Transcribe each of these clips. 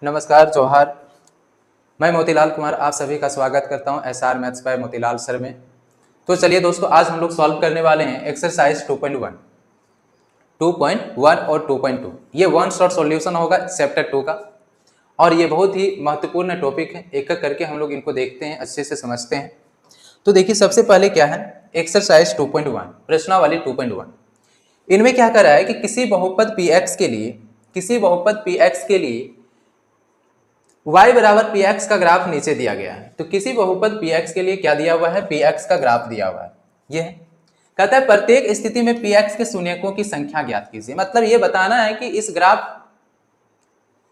नमस्कार, जोहार। मैं मोतीलाल कुमार आप सभी का स्वागत करता हूं SR maths by Motilal sir में। तो चलिए दोस्तों, आज हम लोग सॉल्व करने वाले हैं एक्सरसाइज 2.1 और 2.2। ये वन शॉट सॉल्यूशन होगा चैप्टर 2 का और ये बहुत ही महत्वपूर्ण टॉपिक है। एक एक करके हम लोग इनको देखते हैं, अच्छे से समझते हैं। तो देखिए, सबसे पहले क्या है एक्सरसाइज 2.1, प्रश्नावली 2.1। इनमें क्या कर रहा है कि किसी बहुपद px के लिए y बराबर px का ग्राफ नीचे दिया गया है। तो किसी बहुपद px के लिए क्या दिया हुआ है, px का ग्राफ दिया हुआ है। ये है, कहता है प्रत्येक स्थिति में px के शून्यकों की संख्या ज्ञात कीजिए। मतलब ये बताना है कि इस ग्राफ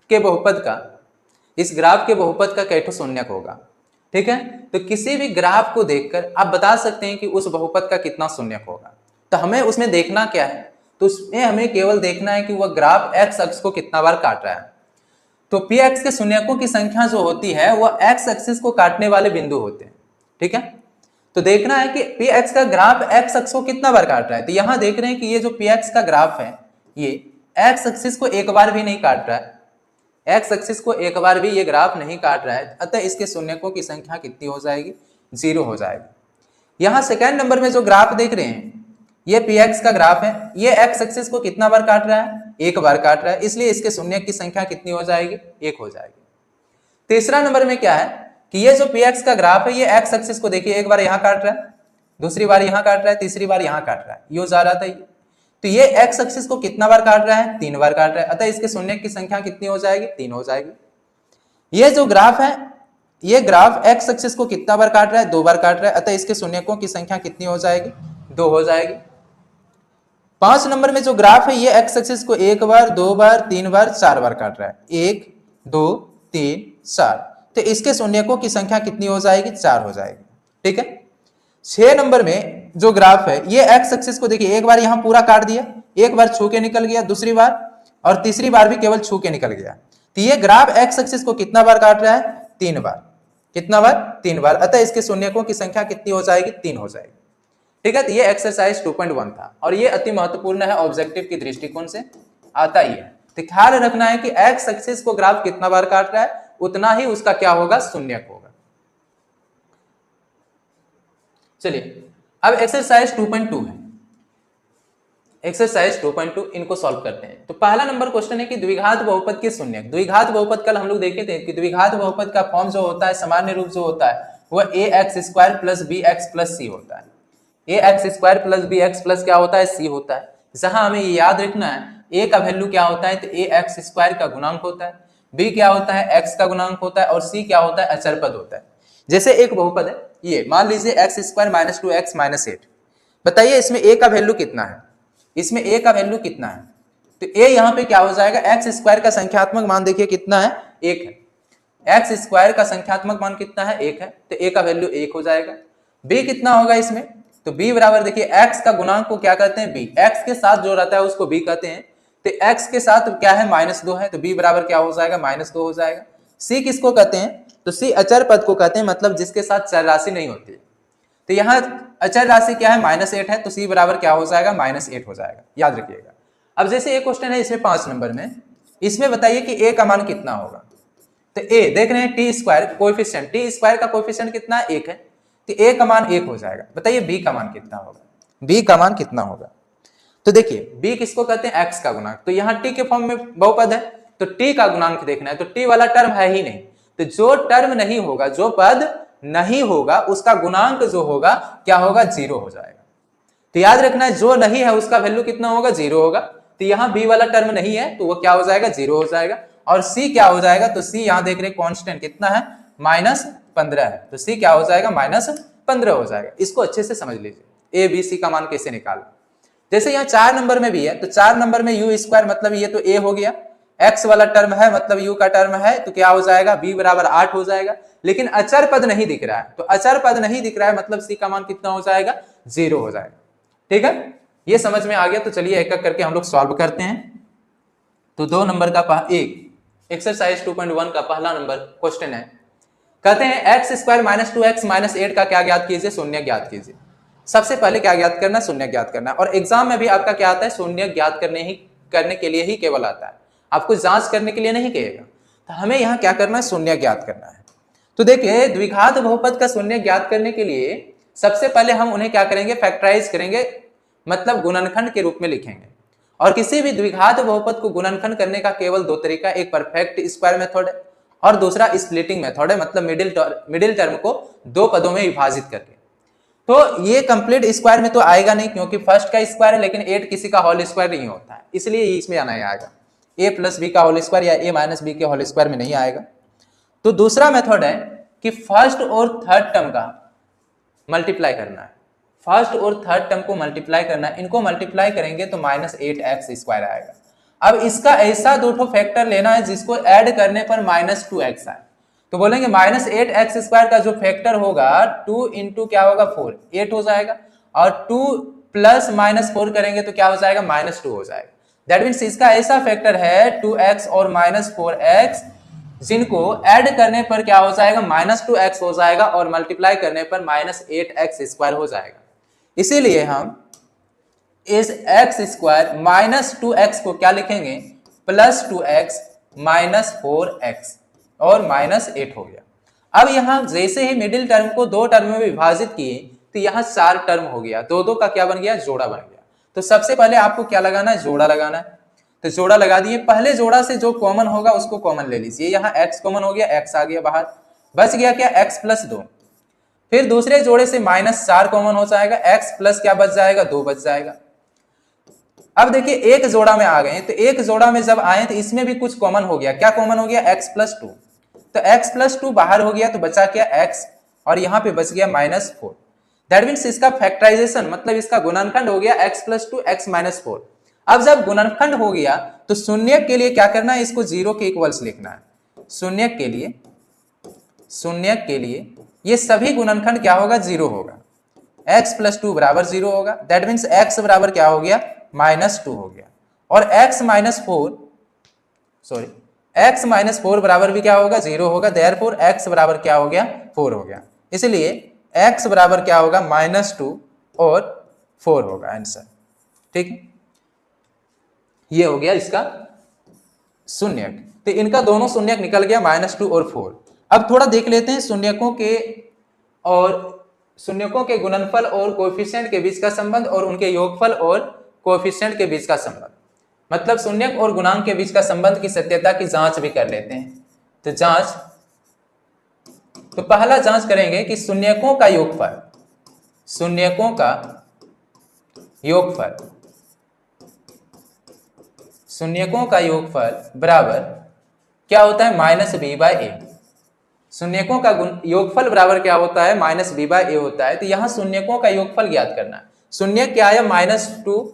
के बहुपद का कैठो शून्यक होगा। ठीक है, तो किसी भी ग्राफ को देखकर आप बता सकते हैं कि उस बहुपद का कितना शून्यक होगा। तो हमें उसमें देखना क्या है, तो उसमें हमें केवल देखना है कि वह ग्राफ x अक्ष को कितना बार काट रहा है। तो px के शून्यकों की संख्या जो होती है वह x एक्सिस को काटने वाले बिंदु होते हैं। ठीक है, तो देखना है कि px का ग्राफ x अक्ष को कितना बार काट रहा है। तो यहां देख रहे हैं कि ये जो px का ग्राफ है ये x एक्सिस को एक बार भी नहीं काट रहा है, x एक्सिस को एक बार भी ये ग्राफ नहीं काट रहा है। अतः इसके शून्यकों की संख्या कितनी हो जाएगी, 0 हो जाएगी। यहां सेकेंड नंबर में जो ग्राफ देख रहे हैं ये px का ग्राफ है, ये x एक्सिस को कितना बार काट रहा है, एक बार काट रहा है, इसलिए इसके शून्यक की संख्या कितनी हो जाएगी, 1 हो जाएगी। तीसरा नंबर में क्या है कि ये जो px का ग्राफ है ये x एक्सिस को देखिए, एक बार यहां काट रहा है, दूसरी बार यहां काट रहा है, तीसरी बार यहां काट रहा है, यो जा रहा था ये। तो ये x एक्सिस को कितना बार काट रहा है, 3 बार काट रहा है। अतः इसके शून्यक की संख्या कितनी हो जाएगी, 3 हो जाएगी। ये जो ग्राफ है ये ग्राफ x एक्सिस को कितना बार काट रहा है, 2 बार काट रहा है। अतः इसके शून्यकों की संख्या कितनी हो जाएगी, 2 हो जाएगी। 5 नंबर में जो ग्राफ है ये x एक्सिस को 1 बार, 2 बार, 3 बार, 4 बार काट रहा है, 1 2 3 4। तो इसके शून्यकों की संख्या कितनी हो जाएगी, 4 हो जाएगी। ठीक है, 6 नंबर में जो ग्राफ है ये x एक्सिस को देखिए, एक बार यहां पूरा काट दिया, एक बार छू के निकल गया, दूसरी बार और तीसरी बार भी केवल छू के निकल गया। तो ये ग्राफ x एक्सिस को कितना बार काट रहा है, 3 बार। कितना बार, 3 बार। अतः इसके शून्यकों की संख्या कितनी हो जाएगी, 3 हो जाएगी। ठीक है, तो ये एक्सरसाइज 2.1 था और ये अति महत्वपूर्ण है, ऑब्जेक्टिव की दृष्टिकोण से आता ही है। तो ख्याल रखना है कि x एक्सिस को ग्राफ कितना बार काट रहा है उतना ही उसका क्या होगा, शून्यक होगा। चलिए, अब एक्सरसाइज 2.2 है। एक्सरसाइज 2.2 इनको सॉल्व करते हैं। तो पहला नंबर क्वेश्चन है कि द्विघात बहुपद के शून्यक। द्विघात बहुपद कल हम लोग देखे थे कि द्विघात बहुपद का फॉर्म जो होता है, सामान्य रूप जो होता है वह ax² plus bx plus c होता है। ax² प्लस bx प्लस क्या होता है, c होता है। जहां हमें ये याद रखना है a का वैल्यू क्या होता है, तो ax² का गुणांक होता है, b क्या होता है, x का गुणांक होता है और c क्या होता है, अचर पद होता है। जैसे एक बहुपद है ये, मान लीजिए x² माइनस 2x माइनस 8। बताइए इसमें a का वैल्यू कितना है, इसमें a का वैल्यू कितना है। तो a यहाँ पे क्या हो जाएगा, x² का संख्यात्मक मान देखिए कितना है, 1 है। x² का संख्यात्मक मान कितना है, 1 है, तो a का वैल्यू 1 हो जाएगा। b कितना होगा इसमें, तो b बराबर देखिए x का गुणांक को क्या कहते हैं, b, x के साथ जो रहता है उसको b कहते हैं। तो x के साथ क्या है, -2 है, तो b बराबर क्या हो जाएगा, -2 हो जाएगा। c किसको कहते हैं, तो c अचर पद को कहते हैं, मतलब जिसके साथ चर राशि नहीं होती। तो यहाँ अचर राशि क्या है, -8 है, तो c बराबर क्या हो जाएगा, -8 हो जाएगा, याद रखिएगा। अब जैसे एक क्वेश्चन है इसमें 5 नंबर में, इसमें बताइए कि a का मान कितना होगा। तो a देख रहे हैं t² कोएफिशिएंट, t² का कोएफिशिएंट कितना है, 1 है, तो a का मान 1 हो जाएगा। बताइए b का मान कितना होगा, b का मान कितना होगा। तो देखिए b किसको कहते हैं, x का गुणांक। तो यहाँ t के फॉर्म में बहुपद है तो t का गुणांक देखना है, तो t वाला टर्म है ही नहीं। तो जो टर्म नहीं होगा, जो पद नहीं होगा उसका गुणांक जो होगा क्या होगा, 0 हो जाएगा। तो याद रखना है जो नहीं है उसका वैल्यू कितना होगा, 0 होगा। तो यहाँ b वाला टर्म नहीं है तो वो क्या हो जाएगा, 0 हो जाएगा। और c क्या हो जाएगा, तो c यहाँ देख रहे कांस्टेंट कितना है, -15 है, तो c क्या हो जाएगा, -15 हो जाएगा। इसको अच्छे से समझ लीजिए, a b c का मान कैसे निकाल। जैसे यहाँ 4 नंबर में भी है, तो 4 नंबर में u² मतलब ये तो a हो गया, x वाला टर्म है मतलब u का टर्म है, तो क्या हो जाएगा, b बराबर 8 हो जाएगा। लेकिन अचर पद नहीं दिख रहा है, तो अचर पद नहीं दिख रहा है मतलब c का मान कितना हो जाएगा, 0 हो जाएगा। ठीक है, ये समझ में आ गया। तो चलिए एक एक करके हम लोग सॉल्व करते हैं। तो 2 नंबर का एक्सरसाइज 2.1 का पहला नंबर क्वेश्चन है, कहते हैं x² माइनस 2x माइनस 8 का क्या ज्ञात कीजिए, शून्य ज्ञात कीजिए। सबसे पहले क्या ज्ञात करना, शून्य ज्ञात करना। और एग्जाम में भी आपका क्या आता है, शून्य ज्ञात करने के लिए ही केवल आता है, आपको जांच करने के लिए नहीं कहेगा। तो हमें यहाँ क्या करना है, शून्य ज्ञात करना है। तो देखिए द्विघात बहुपद का शून्य ज्ञात करने के लिए सबसे पहले हम उन्हें क्या करेंगे, फैक्टराइज करेंगे, मतलब गुणनखंड के रूप में लिखेंगे। और किसी भी द्विघात बहुपद को गुणनखंड करने का केवल दो तरीका, एक परफेक्ट स्क्वायर मेथड है और दूसरा स्प्लिटिंग मेथड है, मतलब मिडिल टर्म को दो पदों में विभाजित करके। तो ये कंप्लीट स्क्वायर में तो आएगा नहीं क्योंकि फर्स्ट का स्क्वायर है, लेकिन 8 किसी का होल स्क्वायर नहीं होता है, इसलिए इसमें आना आएगा। a प्लस बी का होल स्क्वायर या a माइनस बी के होल स्क्वायर में नहीं आएगा। तो दूसरा मेथड है कि फर्स्ट और थर्ड टर्म का मल्टीप्लाई करना है, फर्स्ट और थर्ड टर्म को मल्टीप्लाई करना है। इनको मल्टीप्लाई करेंगे तो -8x² आएगा। अब इसका ऐसा दो ठो फैक्टर लेना है जिसको ऐड करने पर -2x आए। तो बोलेंगे -8x² का जो फैक्टर होगा 2 इंटू क्या होगा 4, 8 हो जाएगा, और 2 प्लस -4 करेंगे तो क्या हो जाएगा, -2 हो जाएगा। दैट मीन्स इसका ऐसा फैक्टर है 2x और -4x, जिनको ऐड करने पर क्या हो जाएगा, -2x हो जाएगा, और मल्टीप्लाई करने पर -8x² हो जाएगा। इसीलिए हम इस x² -2x को क्या लिखेंगे, +2x -4x और -8 हो गया। अब यहां जैसे ही मिडिल टर्म को दो टर्म में विभाजित किए तो यहां 4 टर्म हो गया, दो दो का क्या बन गया, जोड़ा बन गया। तो सबसे पहले आपको क्या लगाना है, जोड़ा लगाना है। तो जोड़ा लगा दिए, पहले जोड़ा से जो कॉमन होगा उसको कॉमन ले लीजिए। यहाँ x कॉमन हो गया, x आ गया बाहर, बच गया क्या, x + 2। फिर दूसरे जोड़े से -4 कॉमन हो जाएगा, x प्लस क्या बच जाएगा, 2 बच जाएगा। अब देखिए एक जोड़ा में आ गए, तो एक जोड़ा में जब आए तो इसमें भी कुछ कॉमन हो गया, क्या कॉमन हो गया, x + 2। तो x + 2 बाहर हो गया तो बचा क्या, x, और यहाँ पे बच गया -4। दैट मीन्स इसका फैक्टराइजेशन, मतलब इसका गुणनखंड हो गया x + 2 x - 4। अब जब गुणनखंड हो गया तो शून्य के लिए क्या करना है, इसको 0 के इक्वल्स लिखना है। शून्य के लिए ये सभी गुणनखंड क्या होगा, 0 होगा। x + 2 = 0 होगा। दैट मीन्स x बराबर क्या हो गया, -2 हो गया। और x -4 बराबर भी क्या होगा, 0 होगा। देयरफॉर x बराबर क्या हो गया, 4 हो गया। इसलिए x बराबर क्या होगा, -2 और 4 होगा आंसर। ठीक, ये हो गया इसका शून्यक। तो इनका दोनों शून्यक निकल गया, -2 और 4। अब थोड़ा देख लेते हैं शून्यकों के गुणनफल और कोएफिशिएंट के बीच का संबंध, और उनके योगफल और कोएफिशिएंट के बीच का संबंध, मतलब शून्यक और गुणांक के बीच का संबंध की सत्यता की जांच भी कर लेते हैं। तो पहला जांच करेंगे कि शून्यकों का योगफल बराबर क्या होता है, -b/a। शून्यकों का योगफल बराबर क्या होता है, -b/a होता है। तो यहाँ शून्यकों का योगफल ज्ञात करना है। शून्य क्या है, -2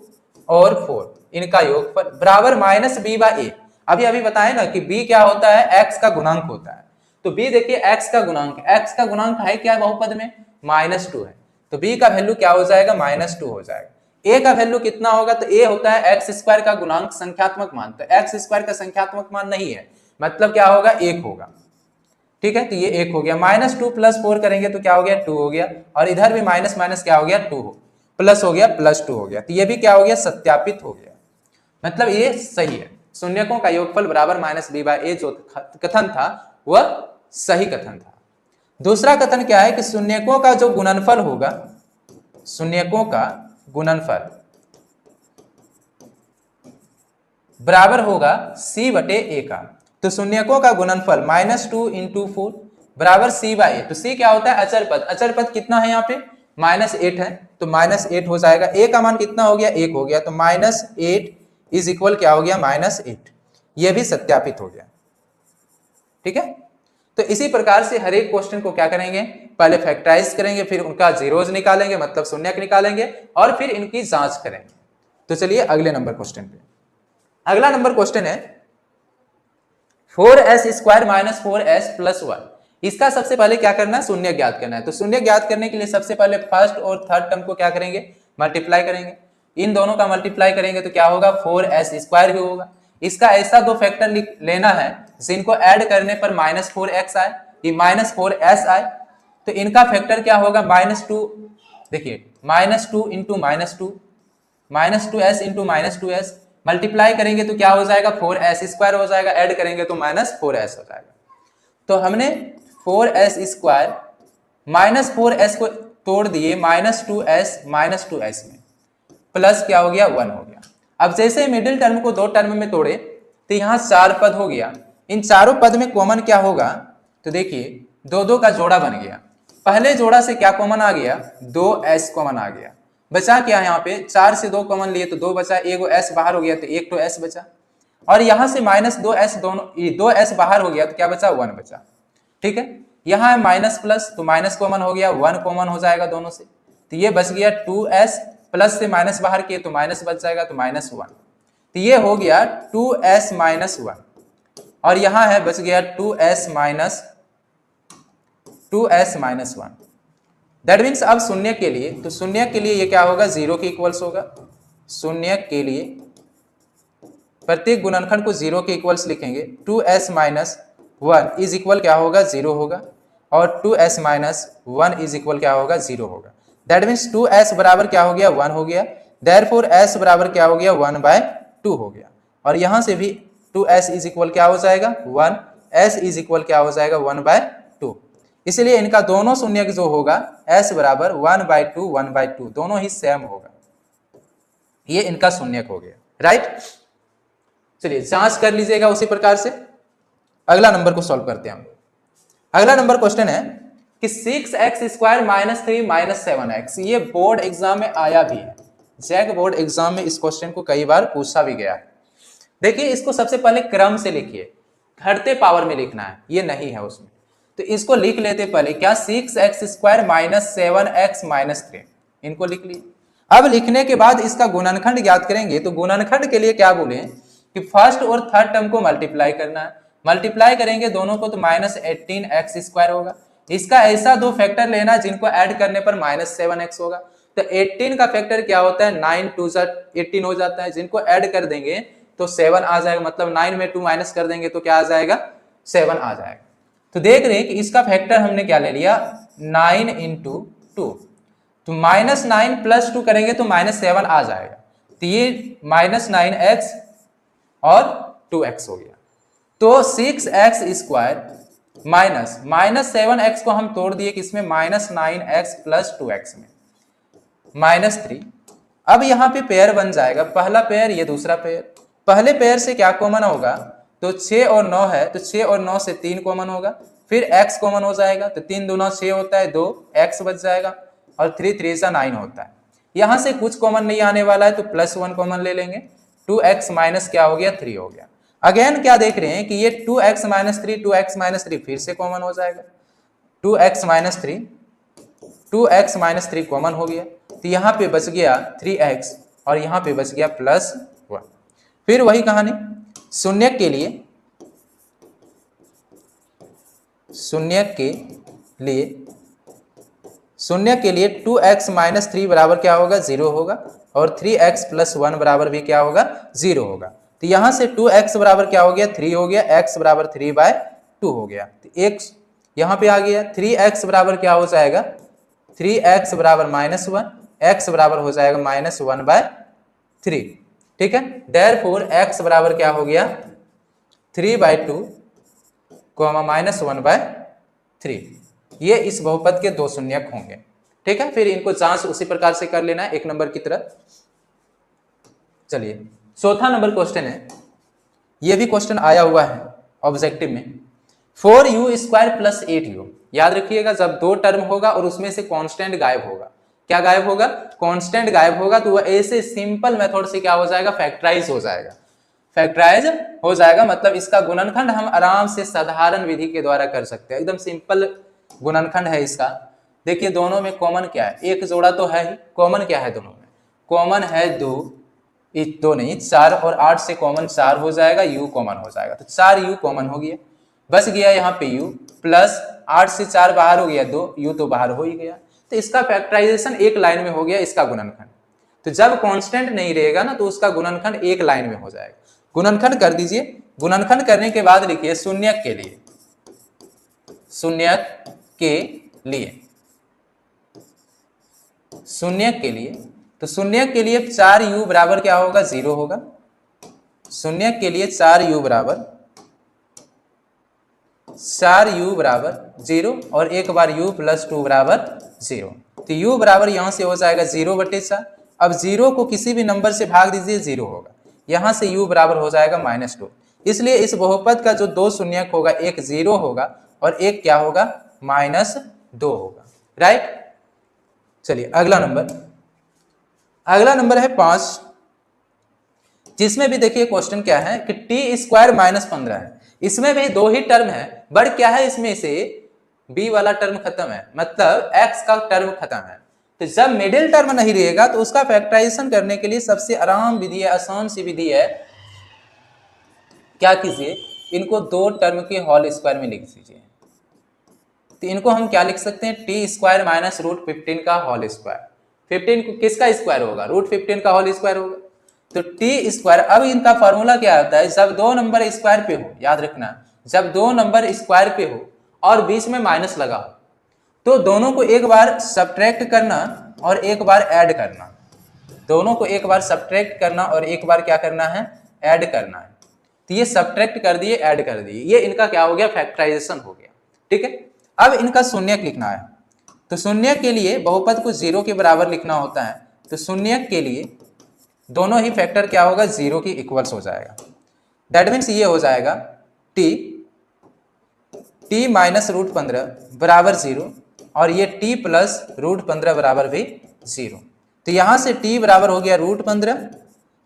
और 4, इनका योगफल बराबर -b/a। अभी बताए ना कि b क्या होता है, x का गुणांक होता है। तो b देखिए x का गुणांक है क्या बहुपद में, -2 है। तो b का वैल्यू क्या हो जाएगा, -2 हो जाएगा। a का वैल्यू कितना होगा, तो a होता है x² का गुणांक संख्यात्मक मान। तो x² का संख्यात्मक मान नहीं है, मतलब क्या होगा, 1 होगा। ठीक है, तो ये 1 हो गया। -2 + 4 करेंगे तो क्या हो गया, 2 हो गया। और इधर भी माइनस माइनस क्या हो गया, 2 प्लस हो गया, +2 हो गया। तो ये भी क्या हो गया, सत्यापित हो गया, मतलब ये सही है। शून्यकों का योगफल बराबर -b/a जो कथन था वह सही कथन था। दूसरा कथन क्या है कि शून्यकों का जो गुणनफल होगा, शून्यकों का गुणनफल बराबर होगा c/a का। तो शून्यकों का गुणनफल -2 × 4 बराबर c/a। तो c क्या होता है, अचर पद। अचर पद कितना है यहाँ पे, -8 है, तो -8 हो जाएगा। a का मान कितना हो गया, 1 हो गया। तो -8 = क्या हो गया, -8। यह भी सत्यापित हो गया। ठीक है, तो इसी प्रकार से हर एक क्वेश्चन को क्या करेंगे, पहले फैक्टराइज करेंगे, फिर उनका जीरोज निकालेंगे, मतलब शून्यक निकालेंगे, और फिर इनकी जांच करेंगे। तो चलिए अगले नंबर क्वेश्चन पे। अगला नंबर क्वेश्चन है 4s² - 4s + 1। इसका सबसे पहले क्या करना है, शून्य ज्ञात करना है। तो शून्य ज्ञात करने के लिए सबसे पहले फर्स्ट और थर्ड टर्म को क्या करेंगे, मल्टीप्लाई करेंगे। इन दोनों का मल्टीप्लाई करेंगे तो क्या होगा, 4s² ही होगा। इसका ऐसा दो फैक्टर लेना है जिनको ऐड करने पर -4x आए, ये -4s आए। तो इनका फैक्टर क्या होगा, -2, देखिए -2 × -2, -2s × -2s, मल्टीप्लाई करेंगे तो क्या हो जाएगा 4s² हो जाएगा, ऐड करेंगे तो -4s हो जाएगा। तो हमने 4s² -4s को तोड़ दिए -2s में, प्लस क्या हो गया 1 हो गया। अब जैसे मिडिल टर्म को दो टर्म में तोड़े तो यहाँ 4 पद हो गया, इन चारों पद में कॉमन क्या होगा, तो देखिए 2 का जोड़ा बन गया। पहले जोड़ा से क्या कॉमन आ गया, 2s कॉमन आ गया। बचा क्या यहाँ पे, 4 से 2 कॉमन लिए तो 2 बचा, एगो s बाहर हो गया तो एक तो s बचा, और यहाँ से -2s दोनों 2s बाहर हो गया तो क्या बचा 1 बचा। ठीक है, यहाँ है माइनस प्लस तो माइनस कॉमन हो गया, 1 कॉमन हो जाएगा दोनों से, तो ये बच गया 2s, प्लस से माइनस बाहर किए तो माइनस बच जाएगा तो -1, तो ये हो गया 2s - 1, और यहाँ है बच गया 2s - 1। दैट मीन्स अब शून्य के लिए, तो शून्य के लिए ये क्या होगा, 0 के इक्वल्स होगा। शून्य के लिए प्रत्येक गुणनखंड को 0 के इक्वल्स लिखेंगे, 2s - 1 इज इक्वल क्या होगा 0 होगा, और 2s - 1 इज इक्वल क्या होगा 0 होगा। दैट मीन्स 2s बराबर क्या हो गया 1 हो गया, देयरफॉर s बराबर क्या हो गया 1/2 हो गया, और यहां से भी 2s इज इक्वल क्या हो जाएगा 1, s इज इक्वल क्या हो जाएगा 1/2। इसलिए इनका दोनों शून्यक जो होगा s बराबर 1/2 1/2 दोनों ही सेम होगा, ये इनका शून्यक हो गया। राइट, चलिए जांच कर लीजिएगा उसी प्रकार से। अगला नंबर को सॉल्व करते हैं हम। अगला नंबर क्वेश्चन है कि 6x² - 3 - 7x, ये बोर्ड एग्जाम में आया भी है, जैक बोर्ड एग्जाम में इस क्वेश्चन को कई बार पूछा भी गया है। देखिए इसको सबसे पहले क्रम से लिखिए, घटते पावर में लिखना है, ये नहीं है उसमें, तो इसको लिख लेते पहले क्या 6x² - 7x - 3, इनको लिख लिए। अब लिखने के बाद इसका गुणनखंड ज्ञात करेंगे, तो गुणनखंड के लिए क्या बोले कि फर्स्ट और थर्ड टर्म को मल्टीप्लाई करना है, मल्टीप्लाई करेंगे दोनों को तो -18x² होगा। इसका ऐसा दो फैक्टर लेना जिनको ऐड करने पर -7x होगा, तो 18 का फैक्टर क्या होता है 9 2 18 हो जाता है, जिनको ऐड कर देंगे तो 7 आ जाएगा, मतलब 9 में 2 माइनस कर देंगे तो क्या आ जाएगा 7 आ जाएगा। तो देख रहे हैं कि इसका फैक्टर हमने क्या ले लिया 9 × 2, तो -9 + 2 करेंगे तो -7 आ जाएगा, तो ये -9x और 2x हो गया। तो 6x² -7x को हम तोड़ दिए किसमें -9x + 2x में, -3। अब यहाँ पे पेयर बन जाएगा, पहला पेयर ये दूसरा पेयर, पहले पेयर से क्या कॉमन होगा, तो 6 और 9 है, तो 6 और 9 से 3 कॉमन होगा, फिर x कॉमन हो जाएगा, तो 3 दूना 6 होता है, 2x बच जाएगा, और 3 3 × 9 होता है। यहाँ से कुछ कॉमन नहीं आने वाला है तो +1 कॉमन ले लेंगे, 2x माइनस क्या हो गया 3 हो गया। अगेन क्या देख रहे हैं कि ये 2x - 3 2x - 3 फिर से कॉमन हो जाएगा, 2x - 3 2x - 3 कॉमन हो गया, तो यहाँ पे बच गया 3x और यहाँ पे बच गया +1। फिर वही कहानी शून्य के लिए, शून्य के लिए 2x - 3 बराबर क्या होगा 0 होगा, और 3x + 1 बराबर भी क्या होगा 0 होगा। तो यहाँ से 2x बराबर क्या हो गया 3 हो गया, x बराबर 3/2 हो गया, तो x यहाँ पे आ गया, 3x बराबर क्या हो जाएगा 3x बराबर -1, x बराबर हो जाएगा -1/3। ठीक है, देयरफॉर x बराबर क्या हो गया 3/2, -1/3। ये इस बहुपद के दो शून्यक होंगे। ठीक है, फिर इनको जांच उसी प्रकार से कर लेना है एक नंबर की तरह। चलिए चौथा नंबर क्वेश्चन है, ये भी क्वेश्चन आया हुआ है ऑब्जेक्टिव में, 4u² + 8u। याद रखिएगा जब दो टर्म होगा और उसमें से कांस्टेंट गायब होगा, क्या गायब होगा कांस्टेंट गायब होगा, तो वह ऐसे सिंपल मेथड से क्या हो जाएगा फैक्टराइज हो जाएगा, फैक्टराइज हो जाएगा, मतलब इसका गुणनखंड हम आराम से साधारण विधि के द्वारा कर सकते हैं, एकदम सिंपल गुणनखंड है इसका। देखिए दोनों में कॉमन क्या है, एक जोड़ा तो है ही, कॉमन क्या है दोनों में, कॉमन है 2 नहीं 4, और 8 से कॉमन 4 हो जाएगा, u कॉमन हो जाएगा, तो 4u कॉमन हो गया, बच गया यहाँ पे u, प्लस 8 से 4 बाहर हो गया 2, u तो बाहर हो ही गया, तो इसका फैक्टराइजेशन एक लाइन में हो गया इसका गुणनखंड। तो जब कांस्टेंट नहीं रहेगा ना तो उसका गुणनखंड एक लाइन में हो जाएगा। गुणनखंड कर दीजिए, गुणनखंड करने के बाद लिखिए शून्यक के लिए, शून्यक के लिए, शून्यक के लिए, तो शून्यक के लिए 4u बराबर क्या होगा 0 होगा, शून्य के लिए 4u बराबर 0 और एक बार u प्लस 2 बराबर 0। तो u बराबर यहां से हो जाएगा 0/4। अब 0 को किसी भी नंबर से भाग दीजिए 0 होगा, यहां से u बराबर हो जाएगा -2। इसलिए इस बहुपद का जो दो शून्यक होगा, एक 0 होगा और एक क्या होगा, -2 होगा। राइट। चलिए अगला नंबर है 5, जिसमें भी देखिए क्वेश्चन क्या है कि t² -15 है। इसमें भी दो ही टर्म है, बट क्या है, इसमें से b वाला टर्म खत्म है, मतलब x का टर्म खत्म है। तो जब मिडिल टर्म नहीं रहेगा तो उसका फैक्टराइजेशन करने के लिए सबसे आराम विधि है, आसान सी विधि है, क्या कीजिए, इनको दो टर्म के होल स्क्वायर में लिख दीजिए। तो इनको हम क्या लिख सकते हैं, t² -√15 का होल स्क्वायर। 15 किसका स्क्वायर होगा, √15 का होल स्क्वायर होगा। तो t², अब इनका फॉर्मूला क्या होता है, जब दो नंबर स्क्वायर पे हो, याद रखना, जब दो नंबर स्क्वायर पे हो और बीच में माइनस लगा हो तो दोनों को एक बार सब्ट्रैक्ट करना और एक बार ऐड करना। दोनों को एक बार सब्ट्रैक्ट करना और एक बार क्या करना है, ऐड करना है। तो ये सब्ट्रैक्ट कर दिए, ऐड कर दिए, ये इनका क्या हो गया, फैक्टराइजेशन हो गया। ठीक है। अब इनका शून्यक लिखना है। तो शून्यक के लिए बहुपद को 0 के बराबर लिखना होता है। तो शून्यक के लिए दोनों ही फैक्टर क्या होगा, 0 की इक्वल्स हो जाएगा। दैट मीन्स ये हो जाएगा t -√15 बराबर 0 और ये t प्लस √15 बराबर भी 0। तो यहां से t बराबर हो गया √15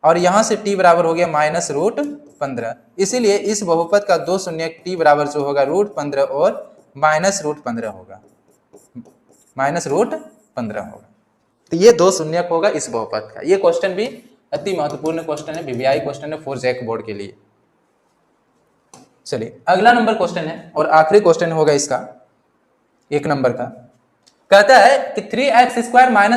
और यहां से t बराबर हो गया -√15। इसीलिए इस बहुपद का दो शून्यक t बराबर जो होगा √15 और -√15 होगा, -√15 होगा। तो ये दो शून्यक होगा इस बहुपद का। ये क्वेश्चन भी अति महत्वपूर्ण क्वेश्चन है, वीवीआई क्वेश्चन है 4 जैक बोर्ड के लिए। चलिए अगला नंबर क्वेश्चन है और आखिरी क्वेश्चन होगा इसका, 1 नंबर का। कहता है कि 3x²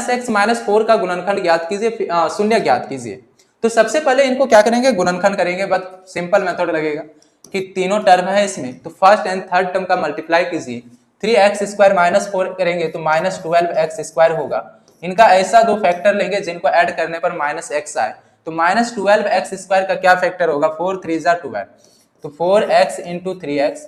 - x - 4 का गुणनखंड ज्ञात कीजिए, शून्य ज्ञात कीजिए। तो सबसे पहले इनको क्या करेंगे, गुणनखंड करेंगे। बस सिंपल मेथड लगेगा कि तीनों टर्म है इसमें, तो फर्स्ट एंड थर्ड टर्म का मल्टीप्लाई कीजिए। 3x² - 4 करेंगे तो -12x² होगा। इनका ऐसा दो फैक्टर लेंगे जिनको ऐड करने पर -x आए। तो -12x² का क्या फैक्टर होगा, 4 3 जा 12, तो 4x × 3x।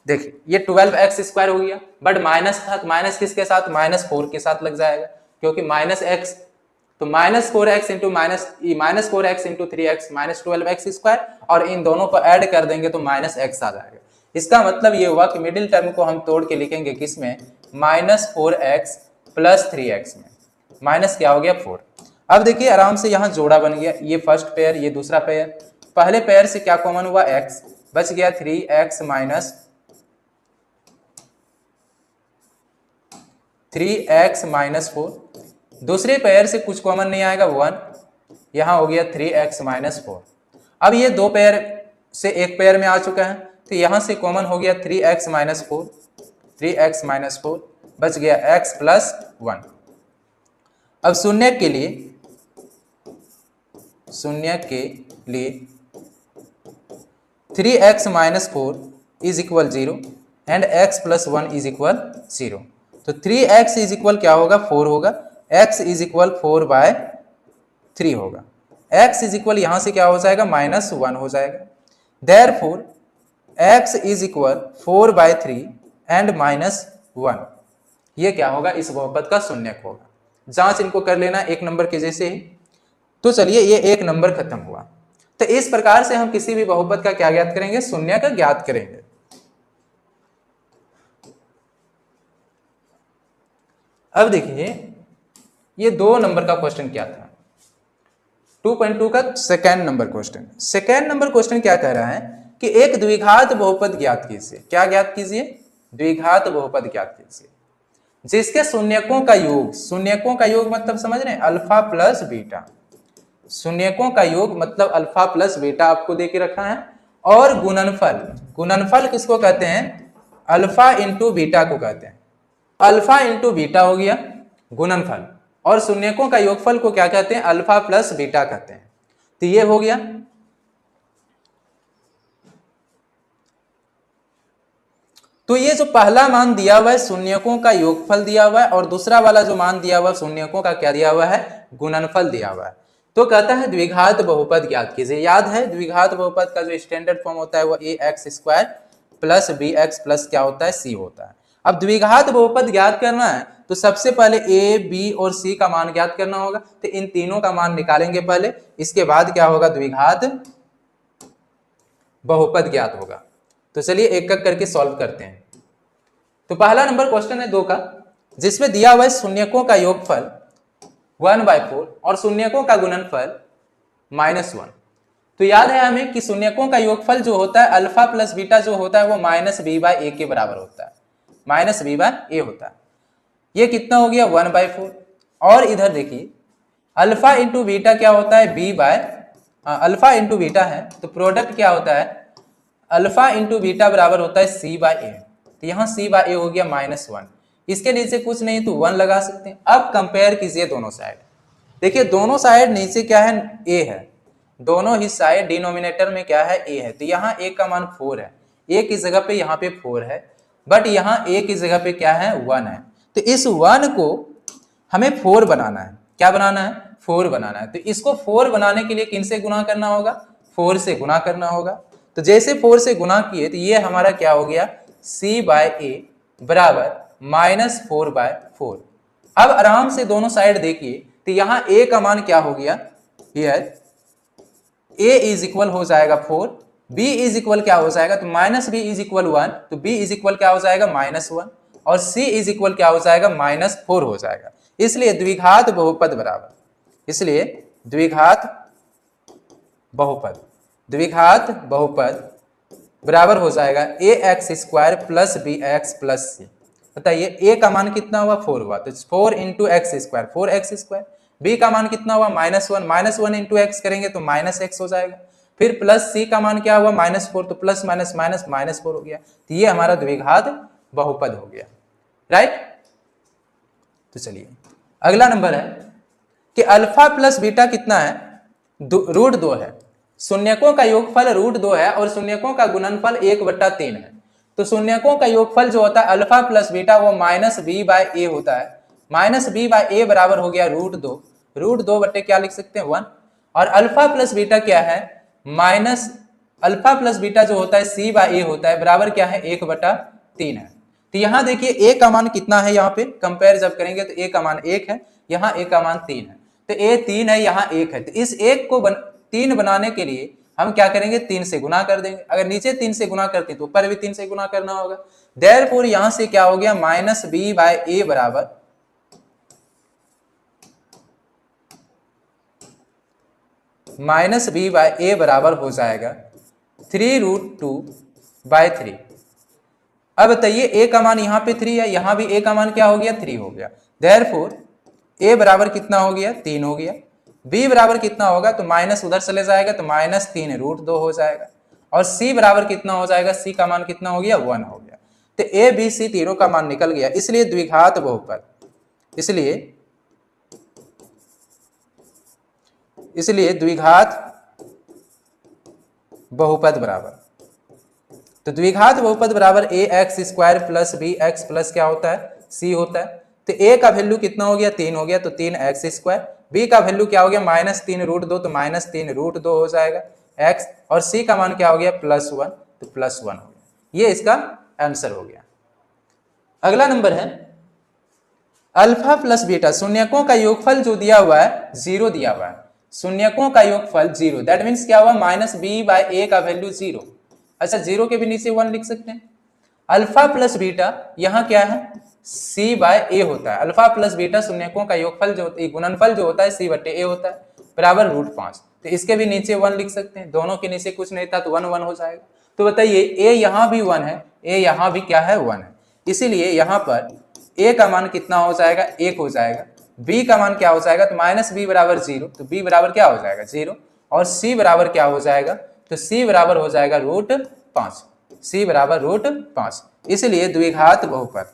देखिए ये 12x² हो गया, बट माइनस था, माइनस किसके साथ, -4 के साथ लग जाएगा, क्योंकि -x, तो -4x × 3x -12x², और इन दोनों को ऐड कर देंगे तो -x आ जाएगा। इसका मतलब ये हुआ कि मिडिल टर्म को हम तोड़ के लिखेंगे किसमें, -4x + 3x में। माइनस क्या हो गया, 4। अब देखिए आराम से यहाँ जोड़ा बन गया, ये फर्स्ट पेयर, ये दूसरा पेयर। पहले पेयर से क्या कॉमन हुआ, x, बच गया 3x - 4। दूसरे पेयर से कुछ कॉमन नहीं आएगा, 1, यहाँ हो गया 3x - 4। अब ये दो पेयर से एक पेयर में आ चुका है, तो यहाँ से कॉमन हो गया 3x - 4, 3x - 4, बच गया x + 1। अब शून्य के लिए 3x - 4 = 0 एंड x + 1 = 0। तो 3x = क्या होगा, 4 होगा, x = 4/3 होगा। x = यहां से क्या हो जाएगा, -1 हो जाएगा। देयरफॉर x = 4/3 एंड -1, ये क्या होगा, इस बहुपद का शून्यक होगा। जांच इनको कर लेना 1 नंबर के जैसे ही। तो चलिए ये 1 नंबर खत्म हुआ। तो इस प्रकार से हम किसी भी बहुपद का क्या ज्ञात करेंगे, शून्यक ज्ञात करेंगे। अब देखिए ये 2 नंबर का क्वेश्चन क्या था, 2.2 का second number question. Second number question क्या कह रहा है कि एक द्विघात बहुपद ज्ञात कीजिए। क्या ज्ञात कीजिए, द्विघात बहुपद ज्ञात कीजिए जिसके शून्यकों का योग, शून्यकों का योग मतलब समझ रहे हैं, अल्फा प्लस बीटा। शून्यकों का योग मतलब अल्फा प्लस बीटा आपको दे के रखा है। और गुणनफल, गुणनफल किसको कहते हैं, अल्फा इंटू बीटा को कहते हैं। अल्फा इंटू बीटा हो गया गुणनफल, और शून्यकों का योगफल को क्या कहते हैं, अल्फा प्लस बीटा कहते हैं। तो ये हो गया। तो ये जो पहला मान दिया हुआ है शून्यकों का योगफल दिया हुआ है, और दूसरा वाला जो मान दिया हुआ है शून्यकों का क्या दिया हुआ है, गुणनफल दिया हुआ है। तो कहता है द्विघात बहुपद ज्ञात कीजिए। याद है द्विघात बहुपद का जो स्टैंडर्ड फॉर्म होता है वो a x square plus b x plus क्या होता है सी होता है। अब द्विघात बहुपद ज्ञात करना है तो सबसे पहले ए बी और सी का मान ज्ञात करना होगा। तो इन तीनों का मान निकालेंगे पहले, इसके बाद क्या होगा द्विघात बहुपद ज्ञात होगा। तो चलिए एक एक करके सॉल्व करते हैं। तो पहला नंबर क्वेश्चन है 2 का, जिसमें दिया हुआ है शून्यकों का योगफल 1/4 और शून्यकों का गुणनफल -1। तो याद है हमें कि शून्यकों का योगफल जो होता है अल्फा प्लस बीटा जो होता है वो -b/a के बराबर होता है, -b/a होता है। ये कितना हो गया 1/4। और इधर देखिए अल्फा इंटू बीटा क्या होता है अल्फा इंटू बीटा है तो प्रोडक्ट क्या होता है अल्फा इंटू बीटा बराबर होता है c/a। तो यहाँ c/a हो गया -1। इसके नीचे कुछ नहीं तो 1 लगा सकते हैं। अब कंपेयर कीजिए दोनों साइड। देखिए दोनों साइड नीचे क्या है a है, दोनों ही साइड डिनोमिनेटर में क्या है a है। तो यहाँ a का मान 4 है, a की जगह पे यहाँ पे 4 है, बट यहाँ a की जगह पे क्या है 1 है। तो इस 1 को हमें 4 बनाना है। क्या बनाना है 4 बनाना है। तो इसको 4 बनाने के लिए किन से गुना करना होगा 4 से गुना करना होगा। तो जैसे 4 से गुना किए तो ये हमारा क्या हो गया c/a बराबर -4/4। अब आराम से दोनों साइड देखिए तो यहाँ a का मान क्या हो गया हियर a इज इक्वल हो जाएगा 4, b इज इक्वल क्या हो जाएगा तो -b इज इक्वल 1, तो b इज इक्वल क्या हो जाएगा -1 और c इज इक्वल क्या हो जाएगा -4 हो जाएगा। इसलिए द्विघात बहुपद बराबर, इसलिए द्विघात बहुपद बराबर हो जाएगा ax² प्लस bx+ c। बताइए a का मान कितना हुआ 4 हुआ तो 4 × x², 4x²। b का मान कितना हुआ -1 × x करेंगे तो -x हो जाएगा। फिर प्लस c का मान क्या हुआ -4 तो प्लस माइनस -4 हो गया। तो ये हमारा द्विघात बहुपद हो गया, राइट। तो चलिए अगला नंबर है कि अल्फा प्लस बीटा कितना है √2 है। शून्यकों का योगफल √2 है और शून्यकों का गुणनफल 1/3 है। तो शून्यकों का योगफल जो होता है अल्फा प्लस बीटा वो -b/a होता है। -b/a बराबर हो गया √2 बट्टे क्या लिख सकते हैं 1। और अल्फा प्लस बीटा क्या है अल्फा प्लस बीटा जो होता है c/a होता है बराबर क्या है 1/3 है। तो यहाँ देखिए a का मान कितना है, यहाँ पे कंपेयर जब करेंगे तो a का मान 1 है, यहाँ a का मान 3 है। तो a 3 है, यहाँ 1 है। तो इस 1 को 3 बनाने के लिए हम क्या करेंगे 3 से गुना कर देंगे। अगर नीचे 3 से गुना करते हैं तो ऊपर भी 3 से गुना करना होगा। देयरफॉर यहाँ से क्या हो गया -b/a बराबर -b/a बराबर हो जाएगा 3√2/3। अब बताइए a का मान यहाँ पे 3 है, यहाँ भी a का मान क्या हो गया 3 हो गया। देयरफॉर a बराबर कितना हो गया 3 हो गया। b बराबर कितना होगा तो माइनस उधर चले जाएगा तो -3√2 हो जाएगा। और c बराबर कितना हो जाएगा, c का मान कितना हो गया 1 हो गया। तो a b c तीनों का मान निकल गया। इसलिए द्विघात बहुपद, इसलिए द्विघात बहुपद बराबर, तो द्विघात बहुपद बराबर ax² प्लस bx प्लस क्या होता है c होता है। तो a का वैल्यू कितना हो गया 3 हो गया तो 3x², b का वैल्यू क्या हो गया -3√2 तो -3√2 हो जाएगा x, और c का मान क्या हो गया +1 तो +1 हो गया। ये इसका आंसर हो गया। अगला नंबर है अल्फा प्लस बीटा, शून्यकों का योगफल जो दिया हुआ है 0 दिया हुआ है। शून्यकों का योगफल 0, दैट मीन्स क्या हुआ -b/a का वैल्यू 0। अच्छा 0 के भी नीचे 1 लिख सकते हैं। अल्फा प्लस बीटा यहाँ क्या है c/a होता है। अल्फा प्लस बीटा शून्यकों का योगफल जो गुणनफल जो होता है c/a होता है बराबर √5। तो इसके भी नीचे 1 लिख सकते हैं, दोनों के नीचे कुछ नहीं था तो 1 1 हो जाएगा। तो बताइए a यहाँ भी 1 है, a यहाँ भी क्या है 1 है, इसीलिए यहाँ पर a का मान कितना हो जाएगा 1 हो जाएगा। b का मान क्या हो जाएगा तो -b बराबर 0, तो b बराबर क्या हो जाएगा 0, और c बराबर क्या हो जाएगा तो c बराबर हो जाएगा √5, c बराबर √5। इसलिए द्विघात बहुपद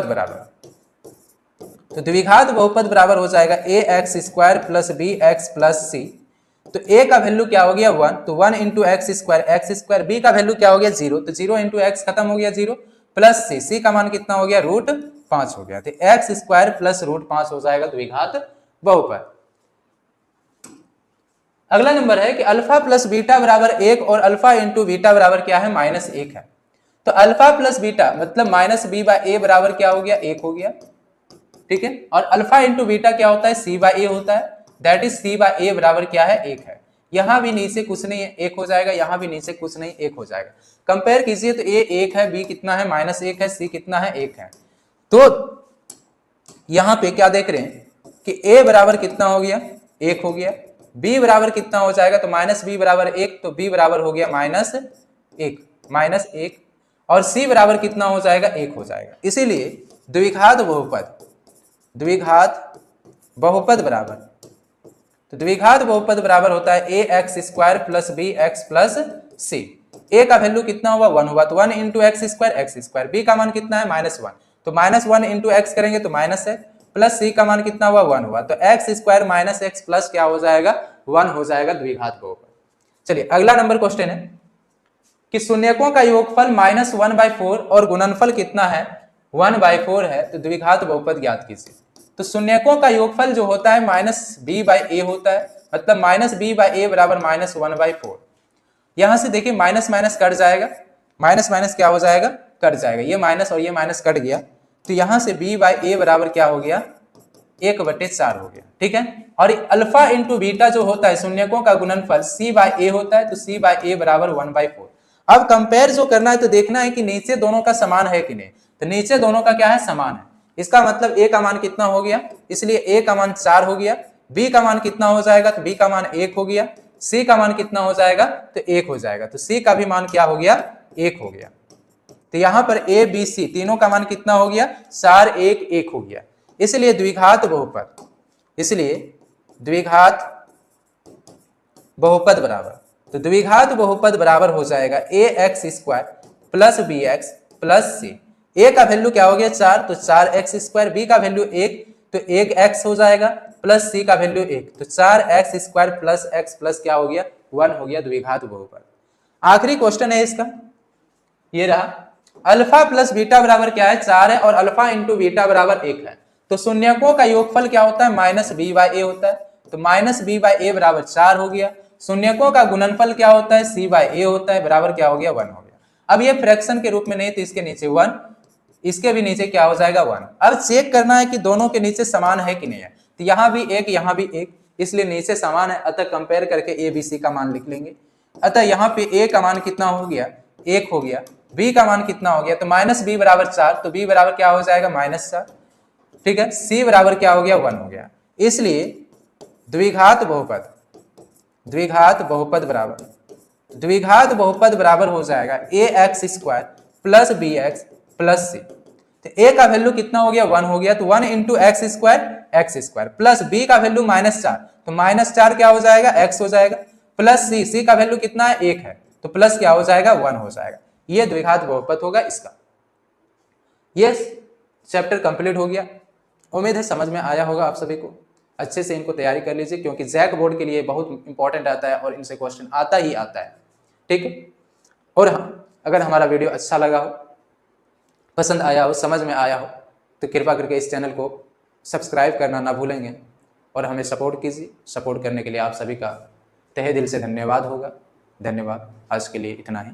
बराबर, तो द्विघात बहुपद बराबर हो जाएगा ax² plus bx plus c। तो a का वैल्यू क्या हो गया 1, तो 1 × x², b का वैल्यू क्या हो गया 0, तो 0 × x खत्म हो गया 0, प्लस c का मान कितना हो गया √5 हो गया। तो x² प्लस √5 हो जाएगा द्विघात बहुपद। अगला नंबर है कि अल्फा प्लस बीटा बराबर 1 और अल्फा इंटू बीटा बराबर क्या है, -1 है। तो अल्फा प्लस बीटा मतलब माइनस बी बाई ए बराबर क्या हो गया, 1 हो गया, ठीक है। और अल्फा इंटू बीटा क्या होता है, सी बाई ए होता है, दैट इज सी बाई ए बराबर क्या है, 1 है। यहां भी नीचे कुछ नहीं है, 1 हो जाएगा, यहां भी नीचे कुछ नहीं, 1 हो जाएगा। कंपेयर कीजिए तो ए 1 है, बी कितना है, -1 है, सी कितना है, 1 है। तो यहां पे क्या देख रहे हैं कि ए बराबर कितना हो गया, 1 हो गया। बी बराबर कितना हो जाएगा, तो माइनस बी बराबर 1, तो बी बराबर हो गया -1 और सी बराबर कितना हो जाएगा, 1 हो जाएगा। इसीलिए द्विघात बहुपद बराबर, तो द्विघात बहुपद बराबर होता है a x square plus b x plus c. A का वैल्यू कितना हुआ, 1 हुआ, तो 1 इंटू एक्स स्क्वायर, बी का मान कितना है, -1, तो -1 इंटू एक्स करेंगे तो -x, प्लस सी का मान कितना हुआ, 1 हुआ, तो x square minus x plus क्या हो जाएगा, 1 हो जाएगा, द्विघात बहुपद। चलिए अगला नंबर क्वेश्चन है कि शून्यकों का योगफल -1/4 और गुणनफल कितना है, 1/4 है, तो द्विघात बहुपद ज्ञात कीजिए। तो शून्यकों का योगफल जो होता है -b/a होता है, मतलब -b/a बराबर -1/4। यहां से देखिए माइनस माइनस कट जाएगा, माइनस माइनस क्या हो जाएगा, कट जाएगा, ये माइनस और ये माइनस कट गया, तो यहां से b/a बराबर क्या हो गया, 1/4 हो गया, ठीक है। और अल्फा इंटू बीटा जो होता है शून्यकों का गुणनफल c/a होता है, तो c/a बराबर 1/4। अब कंपेयर जो करना है तो देखना है कि नीचे दोनों का समान है कि नहीं, तो नीचे दोनों का क्या है, समान है। इसका मतलब a का मान कितना हो गया, इसलिए a का मान 4 हो गया, b का मान कितना हो जाएगा, तो b का मान 1 हो गया, c का मान कितना हो जाएगा, तो 1 हो जाएगा, तो c का भी मान क्या हो गया, 1 हो गया। तो यहां पर a b c तीनों का मान कितना हो गया, 4 1 1 हो गया। इसलिए द्विघात बहुपद बराबर, तो द्विघात बहुपद बराबर हो जाएगा a x square plus b x plus c. A का वैल्यू क्या हो गया, 4, तो 4x², बी का वैल्यू 1, तो 1x हो जाएगा, प्लस सी का वैल्यू 1, तो 4x² प्लस x प्लस क्या हो गया, 1 हो गया, द्विघात बहुपद। आखिरी क्वेश्चन है इसका, ये रहा, अल्फा प्लस बीटा बराबर क्या है, 4 है, और अल्फा इंटू बीटा बराबर 1 है। तो शून्यकों का योगफल क्या होता है, -b/a होता है, तो -b/a बराबर 4 हो गया। शून्यकों का गुणनफल क्या होता है, c/a होता है, बराबर क्या हो गया, 1 हो गया। अब ये फ्रैक्शन के रूप में नहीं तो इसके नीचे 1, इसके भी नीचे क्या हो जाएगा, 1। अब चेक करना है कि दोनों के नीचे समान है कि नहीं है, तो यहाँ भी 1 यहाँ भी 1, इसलिए नीचे समान है, अतः कंपेयर करके a b c का मान लिख लेंगे। अतः यहाँ पे a का मान कितना हो गया, 1 हो गया, b का मान कितना हो गया, तो -b बराबर 4, तो b बराबर क्या हो जाएगा, -4, ठीक है। c बराबर क्या हो गया, 1 हो गया। इसलिए द्विघात बहुपद बराबर हो जाएगा ax² plus bx plus c। तो a का वैल्यू कितना हो गया, 1 हो गया, तो 1 इंटू x² प्लस b का वैल्यू -4, तो -4 क्या हो जाएगा, x हो जाएगा, प्लस c का वैल्यू कितना है, 1 है, तो प्लस क्या हो जाएगा, 1 हो जाएगा। ये द्विघात बहुपद होगा इसका। ये चैप्टर कंप्लीट हो गया, उम्मीद है समझ में आया होगा आप सभी को। अच्छे से इनको तैयारी कर लीजिए, क्योंकि जैक बोर्ड के लिए बहुत इंपॉर्टेंट आता है और इनसे क्वेश्चन आता ही आता है, ठीक है। और अगर हमारा वीडियो अच्छा लगा हो, पसंद आया हो, समझ में आया हो, तो कृपा करके इस चैनल को सब्सक्राइब करना ना भूलेंगे और हमें सपोर्ट कीजिए। सपोर्ट करने के लिए आप सभी का तहे दिल से धन्यवाद होगा। धन्यवाद, आज के लिए इतना ही।